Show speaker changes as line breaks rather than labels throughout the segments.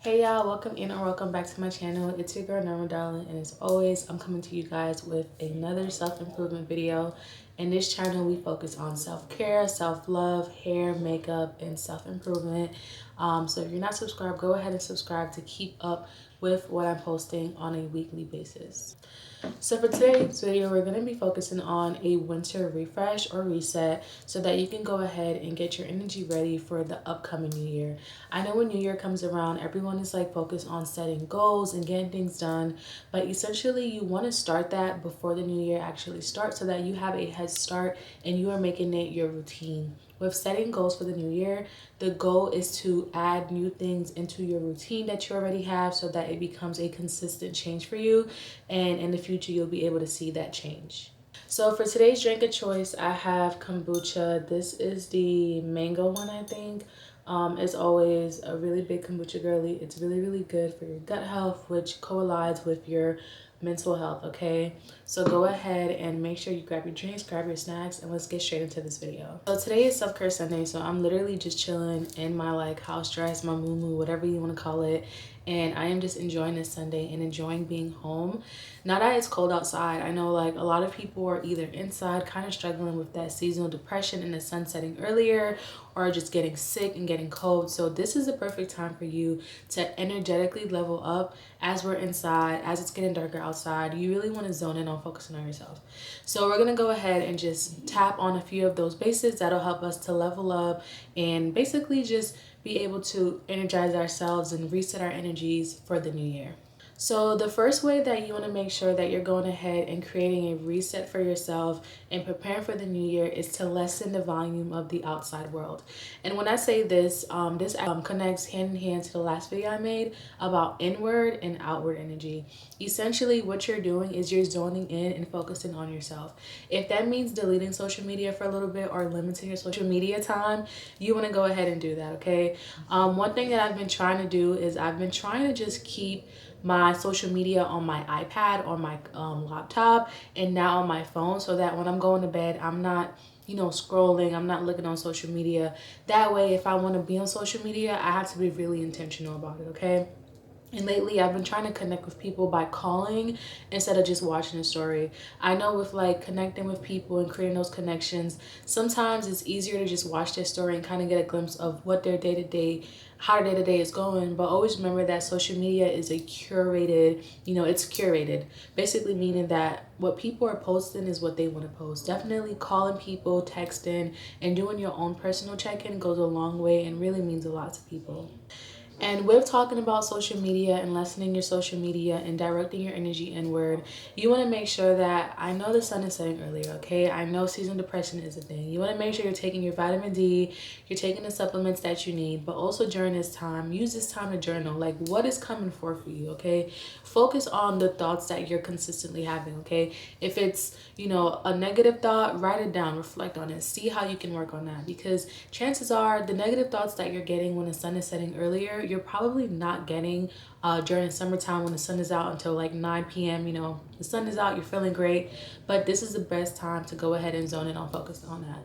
Hey y'all, welcome in or welcome back to my channel. It's your girl Norma Darling, and as always, I'm coming to you guys with another self-improvement video. In this channel, we focus on self-care, self-love, hair, makeup, and self-improvement. So if you're not subscribed, go ahead and subscribe to keep up with what I'm posting on a weekly basis. So for today's video, we're going to be focusing on a winter refresh or reset so that you can go ahead and get your energy ready for the upcoming new year. I know when new year comes around, everyone is like focused on setting goals and getting things done, but essentially you want to start that before the new year actually starts so that you have a head start and you are making it your routine. With setting goals for the new year, the goal is to add new things into your routine that you already have so that it becomes a consistent change for you, and in the future you'll be able to see that change. So for today's drink of choice, I have kombucha. This is the mango one, I think. It's always a really big kombucha girly. It's really good for your gut health, which coincides with your mental health, okay? So go ahead and make sure you grab your drinks, grab your snacks, and let's get straight into this video. So today is self-care Sunday, so I'm literally just chilling in my like house dress, my muumuu, whatever you want to call it, and I am just enjoying this Sunday and enjoying being home. Now that it's cold outside, I know like a lot of people are either inside kind of struggling with that seasonal depression and the sun setting earlier, or just getting sick and getting cold. So this is the perfect time for you to energetically level up as we're inside, as it's getting darker outside. You really want to zone in on focusing on yourself. So we're gonna go ahead and just tap on a few of those bases that'll help us to level up and basically just be able to energize ourselves and reset our energies for the new year. So the first way that you want to make sure that you're going ahead and creating a reset for yourself and preparing for the new year is to lessen the volume of the outside world. And when I say this, this connects hand in hand to the last video I made about inward and outward energy. Essentially, what you're doing is you're zoning in and focusing on yourself. If that means deleting social media for a little bit or limiting your social media time, you want to go ahead and do that, okay? One thing that I've been trying to do is I've been trying to just keep my social media on my iPad or my laptop and now on my phone, so that when I'm going to bed, I'm not scrolling, I'm not looking on social media. That way, if I want to be on social media, I have to be really intentional about it, okay? And lately, I've been trying to connect with people by calling instead of just watching a story. I know with like connecting with people and creating those connections, sometimes it's easier to just watch their story and kind of get a glimpse of what their day-to-day, how their day-to-day is going. But always remember that social media is a curated, it's curated. Basically meaning that what people are posting is what they want to post. Definitely calling people, texting, and doing your own personal check-in goes a long way and really means a lot to people. And with talking about social media and lessening your social media and directing your energy inward, you want to make sure that, I know the sun is setting earlier, okay? I know seasonal depression is a thing. You want to make sure you're taking your vitamin D, you're taking the supplements that you need, but also during this time, use this time to journal. Like, what is coming for you, okay? Focus on the thoughts that you're consistently having, okay? If it's, a negative thought, write it down, reflect on it, see how you can work on that, because chances are the negative thoughts that you're getting when the sun is setting earlier, you're probably not getting during the summertime when the sun is out until like 9 p.m. The sun is out, you're feeling great, but this is the best time to go ahead and zone in on focus on that.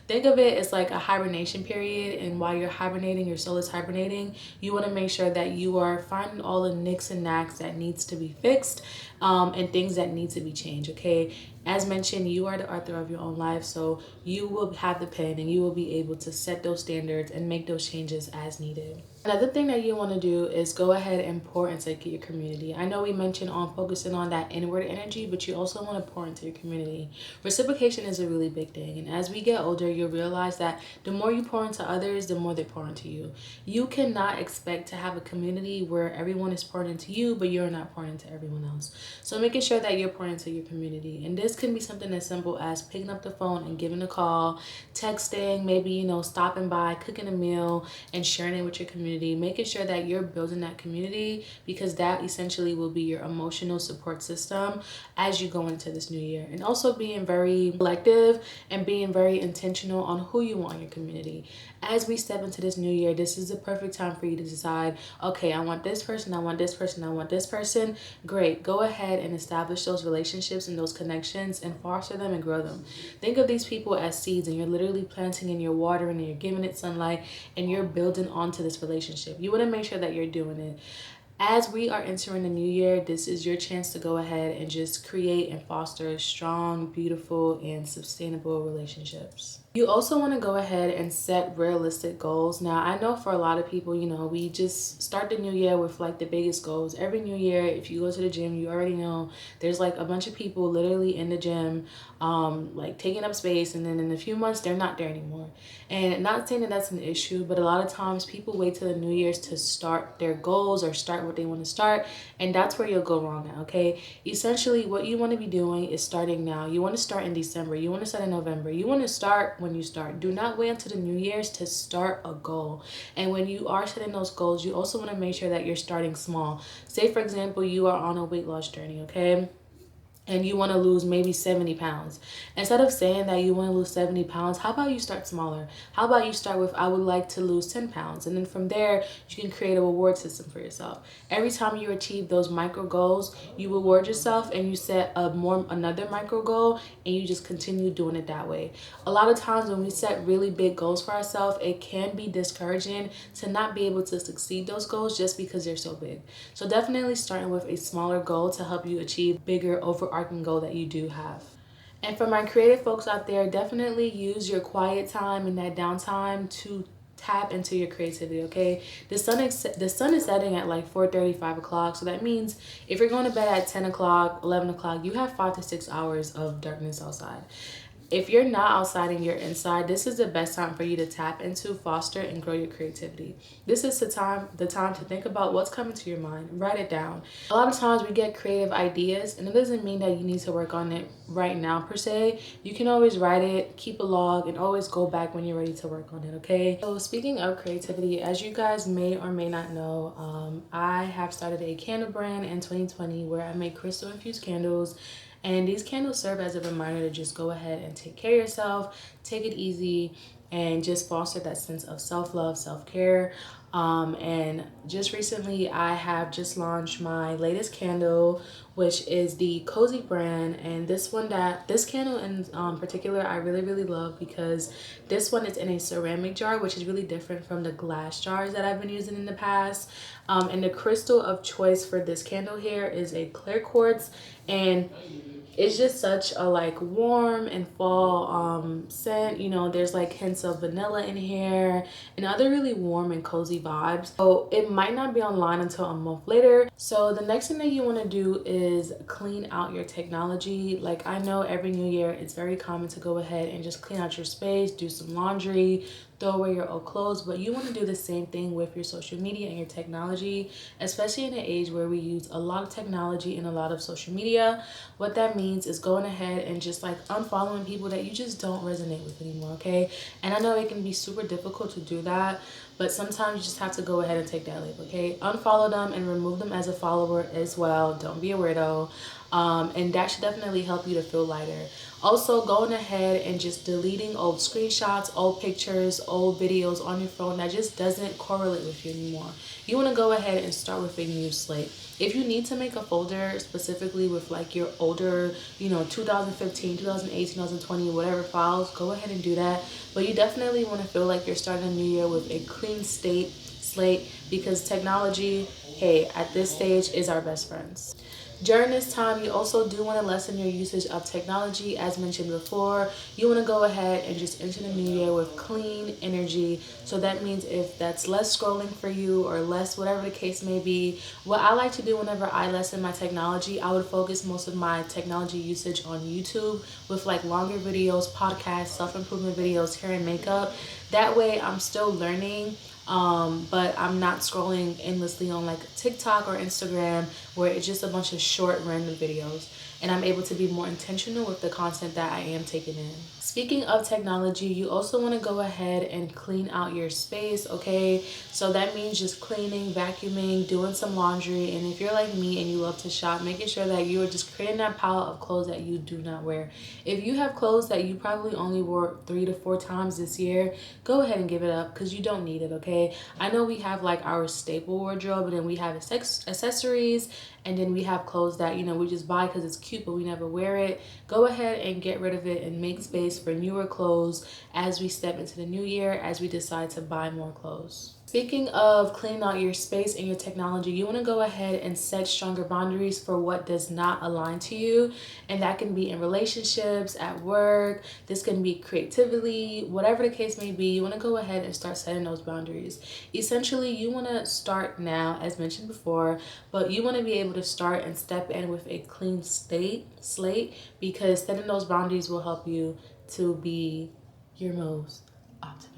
Think of it as like a hibernation period, and while you're hibernating, your soul is hibernating, you want to make sure that you are finding all the nicks and knacks that needs to be fixed, and things that need to be changed, okay? As mentioned, you are the author of your own life, so you will have the pen and you will be able to set those standards and make those changes as needed. Another thing that you want to do is go ahead and pour into your community. I know we mentioned on focusing on that inward energy, but you also want to pour into your community. Reciprocation is a really big thing, and as we get older, you'll realize that the more you pour into others, the more they pour into you. You cannot expect to have a community where everyone is pouring into you, but you're not pouring into everyone else. So making sure that you're pouring into your community, and this can be something as simple as picking up the phone and giving a call, texting, maybe stopping by, cooking a meal, and sharing it with your community. Making sure that you're building that community, because that essentially will be your emotional support system as you go into this new year. And also being very selective and being very intentional on who you want in your community. As we step into this new year, this is the perfect time for you to decide, okay, I want this person, I want this person, I want this person. Great, go ahead and establish those relationships and those connections and foster them and grow them. Think of these people as seeds, and you're literally planting and you're watering and you're giving it sunlight and you're building onto this relationship. relationship. You want to make sure that you're doing it. As we are entering the new year, this is your chance to go ahead and just create and foster strong, beautiful, and sustainable relationships. You also want to go ahead and set realistic goals. Now, I know for a lot of people, we just start the new year with like the biggest goals. Every new year, if you go to the gym, you already know there's like a bunch of people literally in the gym, like taking up space, and then in a few months, they're not there anymore. And not saying that that's an issue, but a lot of times people wait till the new year's to start their goals or start what they want to start, and that's where you'll go wrong at, okay? Essentially, what you want to be doing is starting now. You want to start in December. You want to start in November. You want to start when you start. Do not wait until the new year's to start a goal. And when you are setting those goals, you also want to make sure that you're starting small. Say, for example, you are on a weight loss journey, okay? And you want to lose maybe 70 pounds. Instead of saying that you want to lose 70 pounds, how about you start smaller? How about you start with, I would like to lose 10 pounds. And then from there, you can create a reward system for yourself. Every time you achieve those micro goals, you reward yourself and you set another micro goal, and you just continue doing it that way. A lot of times when we set really big goals for ourselves, it can be discouraging to not be able to succeed those goals just because they're so big. So definitely starting with a smaller goal to help you achieve bigger overarching goal that you do have. And for my creative folks out there, definitely use your quiet time and that downtime to tap into your creativity, okay? The sun is setting at like 4:30, 5 o'clock. So that means if you're going to bed at 10 o'clock, 11 o'clock, you have 5 to 6 hours of darkness outside. If you're not outside and you're inside, this is the best time for you to tap into, foster, and grow your creativity. This is the time to think about what's coming to your mind. Write it down. A lot of times we get creative ideas, and it doesn't mean that you need to work on it right now per se. You can always write it, keep a log, and always go back when you're ready to work on it, okay? So speaking of creativity, as you guys may or may not know, I have started a candle brand in 2020 where I make crystal infused candles. And these candles serve as a reminder to just go ahead and take care of yourself, take it easy, and just foster that sense of self-love, self-care. And just recently, I have just launched my latest candle, which is the Cozy brand. And this candle in particular, I really, really love because this one is in a ceramic jar, which is really different from the glass jars that I've been using in the past. And the crystal of choice for this candle here is a clear quartz, and it's just such a like warm and fall scent. There's like hints of vanilla in here and other really warm and cozy vibes. So it might not be online until a month later. So the next thing that you want to do is clean out your technology. Like, I know every new year it's very common to go ahead and just clean out your space, do some laundry, throw away your old clothes, but you want to do the same thing with your social media and your technology, especially in an age where we use a lot of technology and a lot of social media. What that means is going ahead and just like unfollowing people that you just don't resonate with anymore, okay? And I know it can be super difficult to do that, but sometimes you just have to go ahead and take that leap, okay? Unfollow them and remove them as a follower as well. Don't be a weirdo. And that should definitely help you to feel lighter. Also, going ahead and just deleting old screenshots, old pictures, old videos on your phone that just doesn't correlate with you anymore. You want to go ahead and start with a new slate. If you need to make a folder specifically with like your older, 2015, 2018, 2020, whatever files, go ahead and do that. But you definitely want to feel like you're starting a new year with a clean slate, because technology, hey, at this stage is our best friends. During this time, you also do want to lessen your usage of technology. As mentioned before, you want to go ahead and just enter the new year with clean energy. So that means if that's less scrolling for you or less, whatever the case may be, what I like to do whenever I lessen my technology, I would focus most of my technology usage on YouTube with like longer videos, podcasts, self-improvement videos, hair and makeup. That way I'm still learning, but I'm not scrolling endlessly on like TikTok or Instagram where it's just a bunch of short random videos, and I'm able to be more intentional with the content that I am taking in. Speaking of technology, you also want to go ahead and clean out your space, okay? So that means just cleaning, vacuuming, doing some laundry, and if you're like me and you love to shop, making sure that you are just creating that pile of clothes that you do not wear. If you have clothes that you probably only wore 3 to 4 times this year, go ahead and give it up because you don't need it, okay? I know we have like our staple wardrobe, and then we have accessories, and then we have clothes that, we just buy because it's cute, but we never wear it. Go ahead and get rid of it and make space for newer clothes as we step into the new year, as we decide to buy more clothes. Speaking of cleaning out your space and your technology, you want to go ahead and set stronger boundaries for what does not align to you. And that can be in relationships, at work, this can be creatively, whatever the case may be. You want to go ahead and start setting those boundaries. Essentially, you want to start now, as mentioned before, but you want to be able to start and step in with a clean slate, because setting those boundaries will help you to be your most optimistic.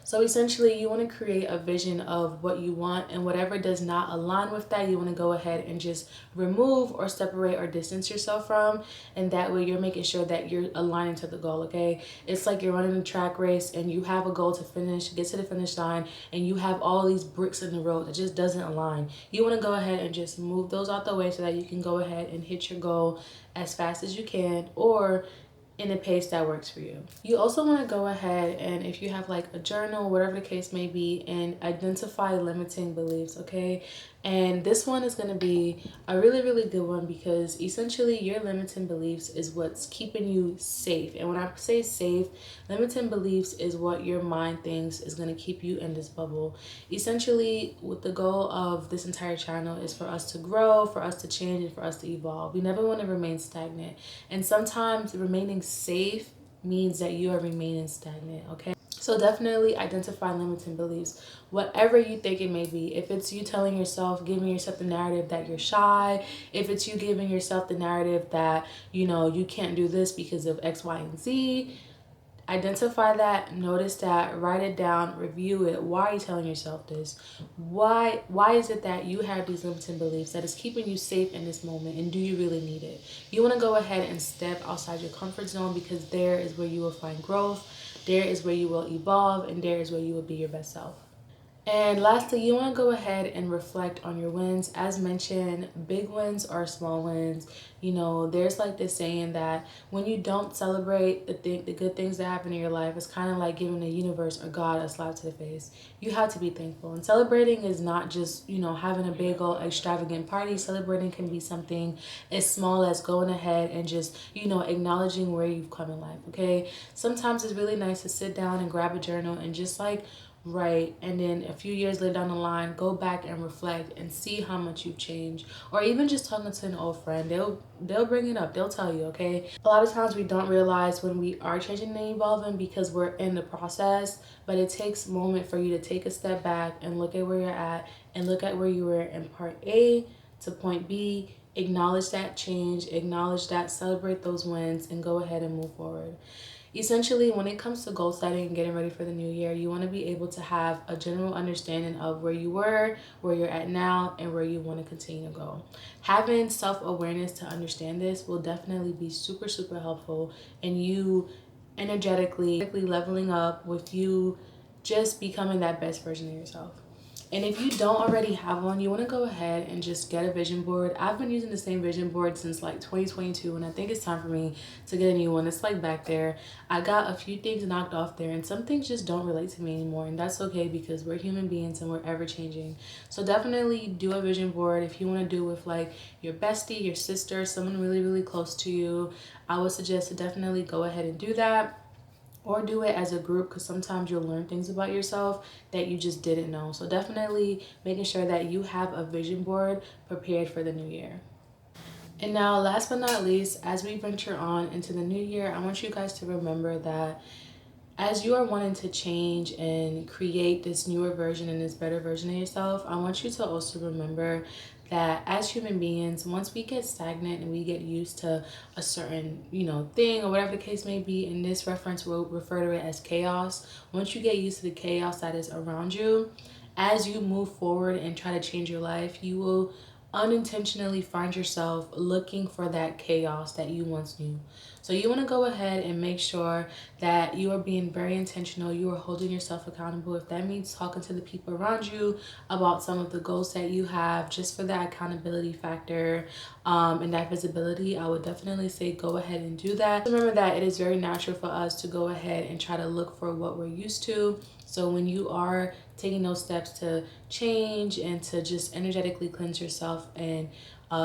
So essentially, you want to create a vision of what you want, and whatever does not align with that, you want to go ahead and just remove or separate or distance yourself from. And that way, you're making sure that you're aligning to the goal, okay? It's like you're running a track race and you have a goal to finish, get to the finish line, and you have all these bricks in the road that just doesn't align. You want to go ahead and just move those out the way so that you can go ahead and hit your goal as fast as you can, or in a pace that works for you. You also want to go ahead and, if you have like a journal, whatever the case may be, and identify limiting beliefs, okay? And this one is going to be a really, really good one, because essentially your limiting beliefs is what's keeping you safe. And when I say safe, limiting beliefs is what your mind thinks is going to keep you in this bubble. Essentially, what the goal of this entire channel is for us to grow, for us to change, and for us to evolve. We never want to remain stagnant. And sometimes remaining safe means that you are remaining stagnant, okay? So definitely identify limiting beliefs, whatever you think it may be. If it's you telling yourself, giving yourself the narrative that you're shy, if it's you giving yourself the narrative that, you know, you can't do this because of X, Y, and Z, identify that, notice that, write it down, review it. Why are you telling yourself this? Why is it that you have these limiting beliefs that is keeping you safe in this moment, and do you really need it? You want to go ahead and step outside your comfort zone, because there is where you will find growth, there is where you will evolve, and there is where you will be your best self. And lastly, you want to go ahead and reflect on your wins. As mentioned, big wins are small wins. You know, there's like this saying that when you don't celebrate the good things that happen in your life, it's kind of like giving the universe or God a slap to the face. You have to be thankful. And celebrating is not just, you know, having a big old extravagant party. Celebrating can be something as small as going ahead and just, you know, acknowledging where you've come in life, okay? Sometimes it's really nice to sit down and grab a journal and just like right, and then a few years later down the line, go back and reflect and see how much you've changed. Or even just talking to an old friend, they'll bring it up, they'll tell you, okay? A lot of times we don't realize when we are changing and evolving because we're in the process, but it takes a moment for you to take a step back and look at where you're at, and look at where you were in part A to point B. Acknowledge that change, acknowledge that, celebrate those wins, and go ahead and move forward. Essentially, when it comes to goal setting and getting ready for the new year, you want to be able to have a general understanding of where you were, where you're at now, and where you want to continue to go. Having self-awareness to understand this will definitely be super, super helpful in you energetically leveling up, with you just becoming that best version of yourself. And if you don't already have one, you want to go ahead and just get a vision board. I've been using the same vision board since like 2022, and I think it's time for me to get a new one. It's like back there. I got a few things knocked off there, and some things just don't relate to me anymore, and that's okay, because we're human beings and we're ever changing. So definitely do a vision board. If you want to do with like your bestie, your sister, someone really, really close to you, I would suggest to definitely go ahead and do that. Or do it as a group, because sometimes you'll learn things about yourself that you just didn't know. So definitely making sure that you have a vision board prepared for the new year. And now, last but not least, as we venture on into the new year, I want you guys to remember that as you are wanting to change and create this newer version and this better version of yourself, I want you to also remember that as human beings, once we get stagnant and we get used to a certain, you know, thing or whatever the case may be, in this reference we'll refer to it as chaos. Once you get used to the chaos that is around you, as you move forward and try to change your life, you will unintentionally find yourself looking for that chaos that you once knew. So you want to go ahead and make sure that you are being very intentional. You are holding yourself accountable. If that means talking to the people around you about some of the goals that you have, just for that accountability factor and that visibility, I would definitely say go ahead and do that. Remember that it is very natural for us to go ahead and try to look for what we're used to. So when you are taking those steps to change and to just energetically cleanse yourself and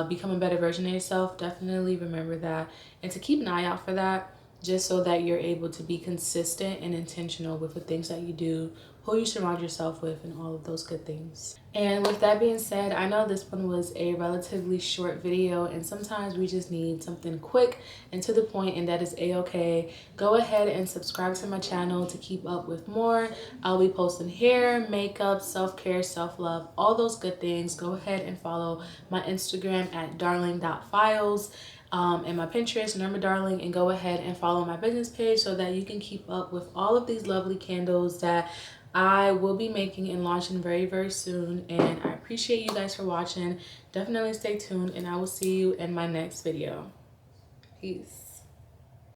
become a better version of yourself, definitely remember that, and to keep an eye out for that, just so that you're able to be consistent and intentional with the things that you do who you surround yourself with, and all of those good things. And with that being said, I know this one was a relatively short video, and sometimes we just need something quick and to the point, and that is a-okay. Go ahead and subscribe to my channel to keep up with more. I'll be posting hair, makeup, self-care, self-love, all those good things. Go ahead and follow my Instagram at darling.files. And my Pinterest, Norma Darling, and go ahead and follow my business page so that you can keep up with all of these lovely candles that I will be making and launching very, very soon. And I appreciate you guys for watching. Definitely stay tuned, and I will see you in my next video. Peace.